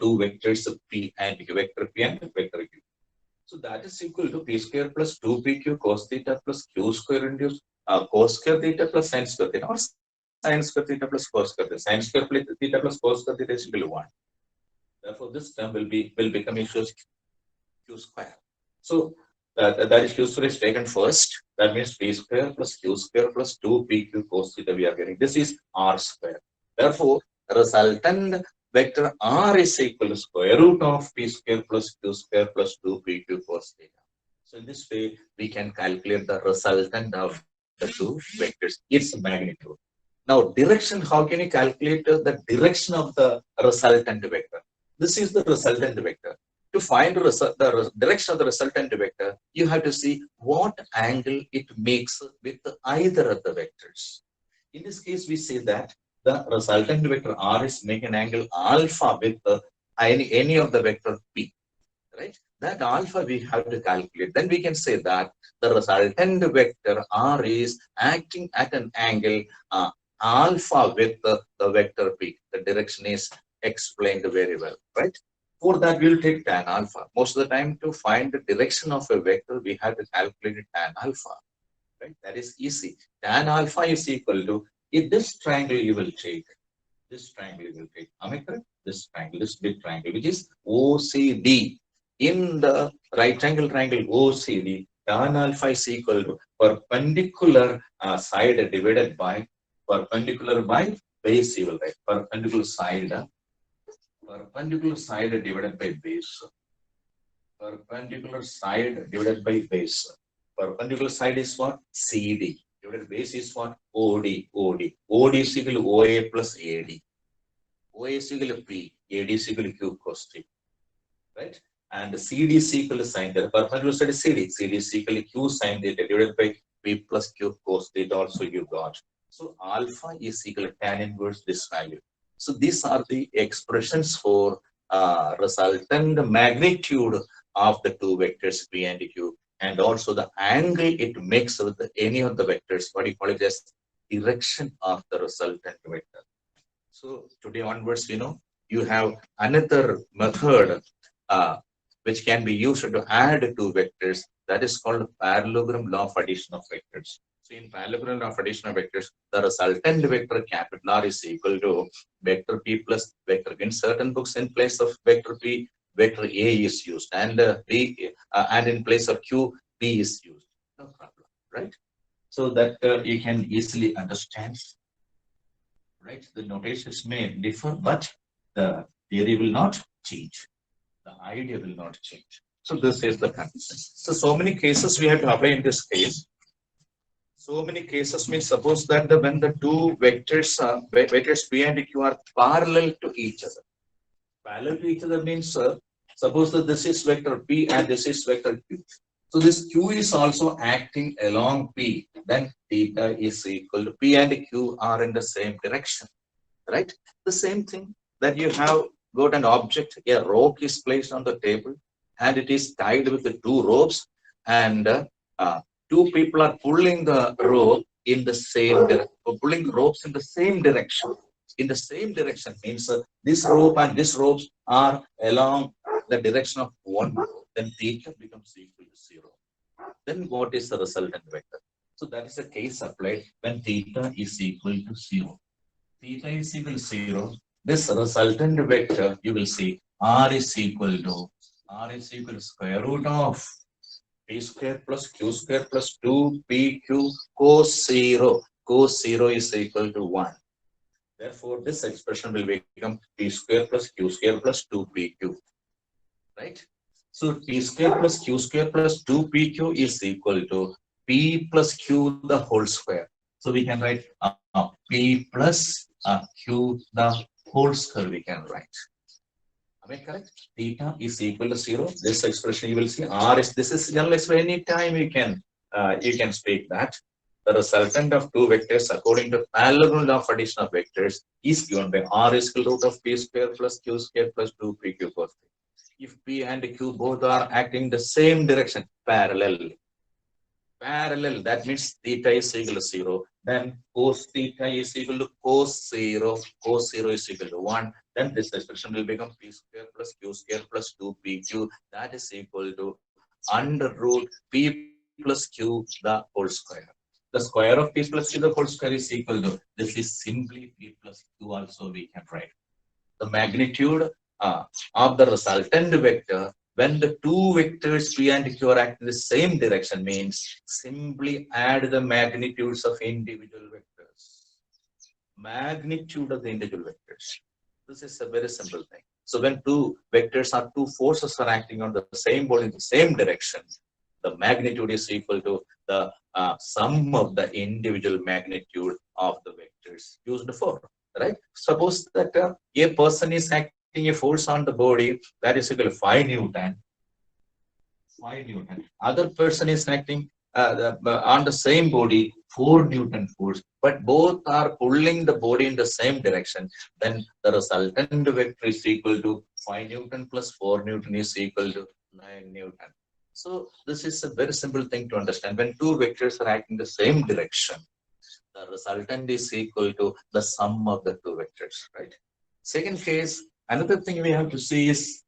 two vectors of P and Q, vector P and vector Q. So that is equal to P square plus 2PQ cos theta plus Q square into cos square theta plus sin square theta, or sin square theta plus cos square theta. Sin square theta plus cos square theta is equal to 1. Therefore, this term will become equal to Q square. So that is Q square is taken first. That means P square plus Q square plus 2PQ cos theta we are getting. This is R square. Therefore, resultant vector R is equal to square root of P square plus Q square plus 2PQ cos theta. So in this way, we can calculate the resultant of the two vectors, its magnitude. Now, direction, how can you calculate the direction of the resultant vector? This is the resultant vector. To find the direction of the resultant vector, you have to see what angle it makes with either of the vectors. In this case, we say that the resultant vector R is making an angle alpha with any of the vector P, right? That alpha we have to calculate. Then we can say that the resultant vector R is acting at an angle alpha with the vector P. The direction is explained very well, right? For that, we'll take tan alpha. Most of the time, to find the direction of a vector, we have to calculate tan alpha, right? That is easy. Tan alpha is equal to, if this triangle you will take, this triangle you will take, am I correct? This triangle, this big triangle, which is OCD. In the right angle triangle OCD, tan alpha is equal to perpendicular side divided by perpendicular by base, you will write perpendicular side divided by base. Perpendicular side divided by base. Perpendicular side is what? CD. Divided base is what? OD. OD is equal to OA plus AD. OA is equal to P. AD is equal to Q cos T. Right? And CD is equal to sin theta. Perpendicular side is CD. CD is equal to Q sin theta divided by P plus Q cos theta. Also you got. So alpha is equal to tan inverse this value. So these are the expressions for resultant magnitude of the two vectors P and Q, and also the angle it makes with any of the vectors. What do you call it as direction of the resultant vector. So today onwards, you have another method which can be used to add two vectors. That is called parallelogram law of addition of vectors. So in parallelogram law of addition of vectors, the resultant vector capital R is equal to vector P plus vector. In certain books, in place of vector P, vector A is used, and and in place of Q, P is used. No problem, right? So that you can easily understand. Right? The notations may differ, but the theory will not change. The idea will not change. So this is the condition. So many cases we have to apply in this case. So many cases means suppose that when the two vectors P and Q are parallel to each other. Parallel to each other means suppose that this is vector P and this is vector Q. So this Q is also acting along P. Then theta is equal to P and Q are in the same direction. Right? The same thing that you have got an object, a rope is placed on the table and it is tied with the two ropes, and two people are pulling the rope in the same direction, pulling the ropes in the same direction. In the same direction means this rope and this ropes are along the direction of one, then theta becomes equal to 0. Then what is the resultant vector? So that is a case applied when theta is equal to 0. Theta is equal to 0. This resultant vector, you will see R is equal to square root of P square plus Q square plus 2PQ cos 0. Cos 0 is equal to 1. Therefore, this expression will become P square plus Q square plus 2PQ. Right? So P square plus Q square plus 2PQ is equal to P plus Q the whole square. So we can write P plus Q the whole square we can write. Am I correct? Theta is equal to 0. This expression you will see R is, this is generalized for any time you can speak that. The resultant of two vectors according to parallelogram law of addition of vectors is given by R is equal to root of P square plus Q square plus 2PQ cos. If P and Q both are acting the same direction, parallel, that means theta is equal to 0. Then cos theta is equal to cos 0. Cos 0 is equal to 1. then this expression will become p square plus q square plus 2pq. That is equal to under root p plus q the whole square. The square of p plus q the whole square is equal to, this is simply p plus q also we can write. The magnitude of the resultant vector when the two vectors p and q are acting in the same direction means simply add the magnitudes of individual vectors. Magnitude of the individual vectors. This is a very simple thing. So when two vectors or two forces are acting on the same body in the same direction, the magnitude is equal to the sum of the individual magnitude of the vectors used for, right? Suppose that a person is acting a force on the body that is equal to 5 Newton. 5 Newton. Other person is acting on the same body, 4 Newton force, but both are pulling the body in the same direction. Then the resultant vector is equal to 5 Newton plus 4 Newton is equal to 9 Newton. So this is a very simple thing to understand. When two vectors are acting the same direction, the resultant is equal to the sum of the two vectors, right? Second case, another thing we have to see is,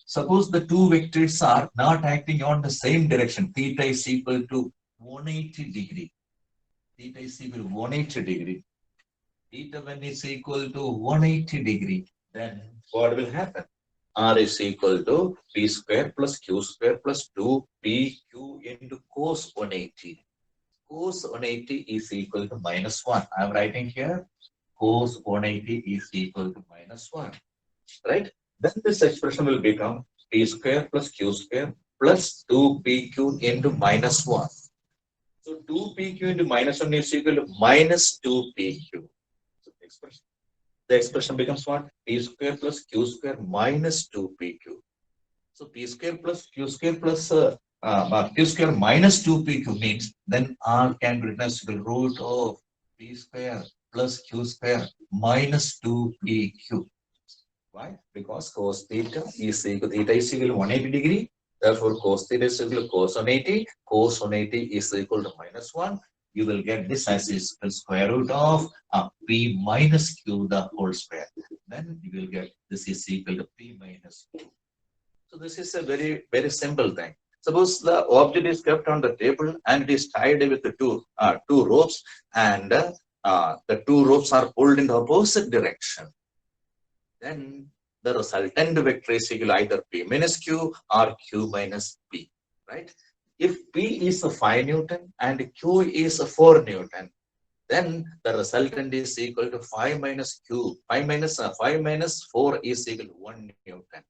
suppose the two vectors are not acting on the same direction. Theta is equal to 180 degree. Theta is equal to 180 degree. Theta when is equal to 180 degree, then what will happen? R is equal to p square plus q square plus 2pq into cos 180. Cos 180 is equal to minus 1. I am writing here cos 180 is equal to minus 1. Right? Then this expression will become p square plus q square plus 2pq into minus 1. So 2pq into minus 1 is equal to minus 2pq. So the expression becomes what? P square plus q square minus 2pq. So p square plus q square plus q square minus 2pq means then R can be written as the root of p square plus q square minus 2pq. Why? Because cos theta is equal to 180 degree. Therefore, cos theta is equal to cos 180. Cos 180 is equal to minus 1. You will get this as is the square root of p minus q the whole square. Then you will get this is equal to p minus q. So this is a very, very simple thing. Suppose the object is kept on the table and it is tied with the two ropes, and the two ropes are pulled in the opposite direction. Then the resultant vector is equal to either p minus q or q minus p, right? If p is a 5 Newton and q is a 4 Newton, then the resultant is equal to 5 minus q. 5 minus 4 is equal to 1 Newton,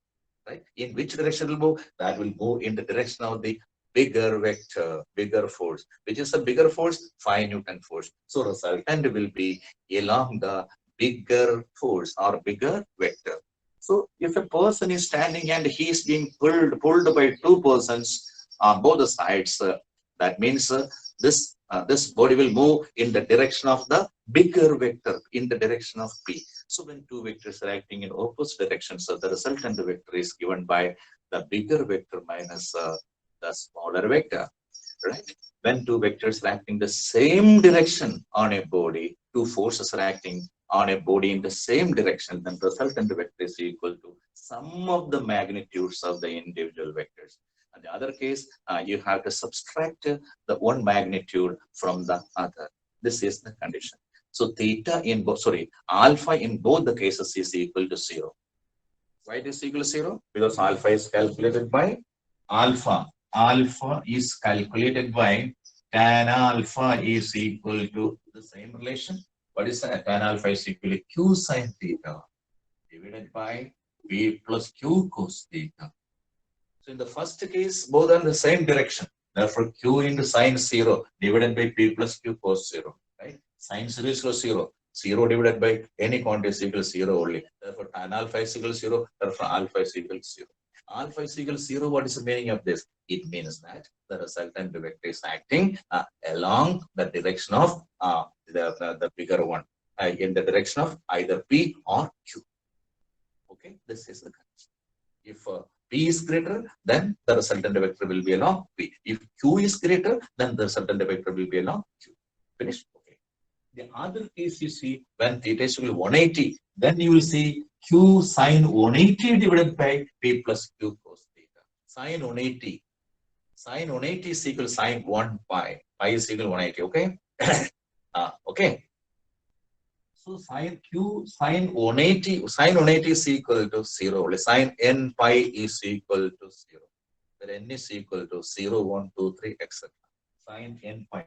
right? In which direction will move? That will move in the direction of the bigger vector, bigger force. Which is a bigger force? 5 Newton force. So resultant will be along the bigger force or bigger vector. So if a person is standing and he is being pulled by two persons on both the sides, that means this body will move in the direction of the bigger vector, in the direction of p. So when two vectors are acting in opposite directions, the resultant vector is given by the bigger vector minus the smaller vector, right? When two vectors are acting the same direction on a body, two forces are acting on a body in the same direction, then the resultant vector is equal to sum of the magnitudes of the individual vectors. In the other case, you have to subtract the one magnitude from the other. This is the condition. So theta in both, alpha in both the cases is equal to 0. Why it is equal to 0? Because alpha is calculated by alpha. Alpha is calculated by tan alpha is equal to the same relation. What is that? Tan alpha is equal to q sine theta divided by p plus q cos theta. So in the first case, both are in the same direction. Therefore, q into sine 0 divided by p plus q cos 0. Right? Sine 0 is equal to 0. 0 divided by any quantity is equal to 0 only. Therefore, tan alpha is equal to 0. Therefore, alpha is equal to 0. Alpha is equal to 0. What is the meaning of this? It means that the resultant vector is acting along the direction of the bigger one, in the direction of either p or q. Okay, this is the condition. If p is greater, then the resultant vector will be along p. If q is greater, then the resultant vector will be along q. Finished? Okay. The other case you see when theta is equal to 180, then you will see Q sine 180 divided by P plus Q cos theta. Sine 180. Sine 180 is equal to sine 1 pi. Pi is equal to 180, okay? Okay. So sine 180 is equal to 0. Only sine n pi is equal to 0. Then n is equal to 0, 1, 2, 3, etc. Sine n pi.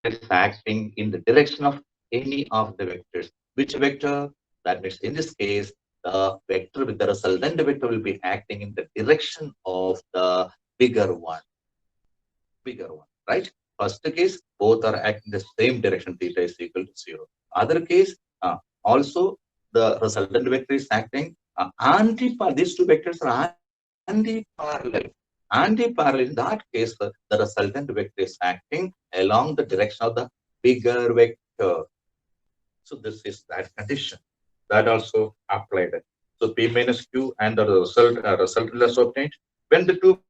Is acting in the direction of any of the vectors. Which vector? That means in this case, the vector with the resultant vector will be acting in the direction of the bigger one. Bigger one, right? First case, both are acting the same direction, theta is equal to 0. Other case, also the resultant vector is acting anti-parallel. These two vectors are anti-parallel. Anti-parallel, in that case, the resultant vector is acting along the direction of the bigger vector. So this is that condition. That also applied. So P minus Q and the resultant is obtained when the two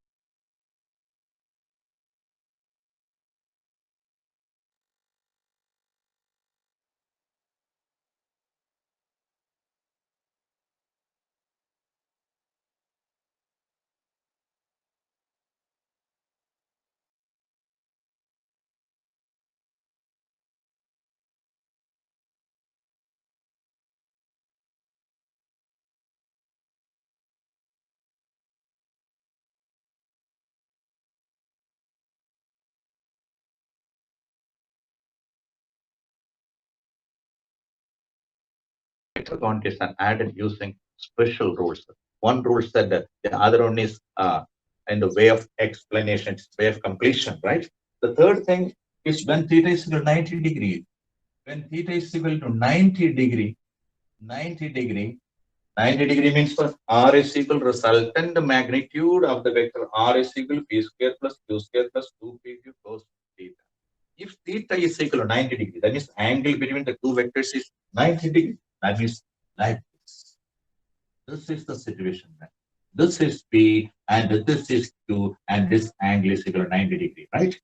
vector quantities are added using special rules. One rule said that the other one is in the way of explanation, way of completion, right? The third thing is when theta is equal to 90 degree. When theta is equal to 90 degree, 90 degree, 90 degree means for R is equal to resultant magnitude of the vector R is equal to P square plus Q square plus 2PQ cos theta. If theta is equal to 90 degree, that means angle between the two vectors is 90 degree. That means like this. This is the situation. This is P and this is Q and this angle is equal to 90 degree, right?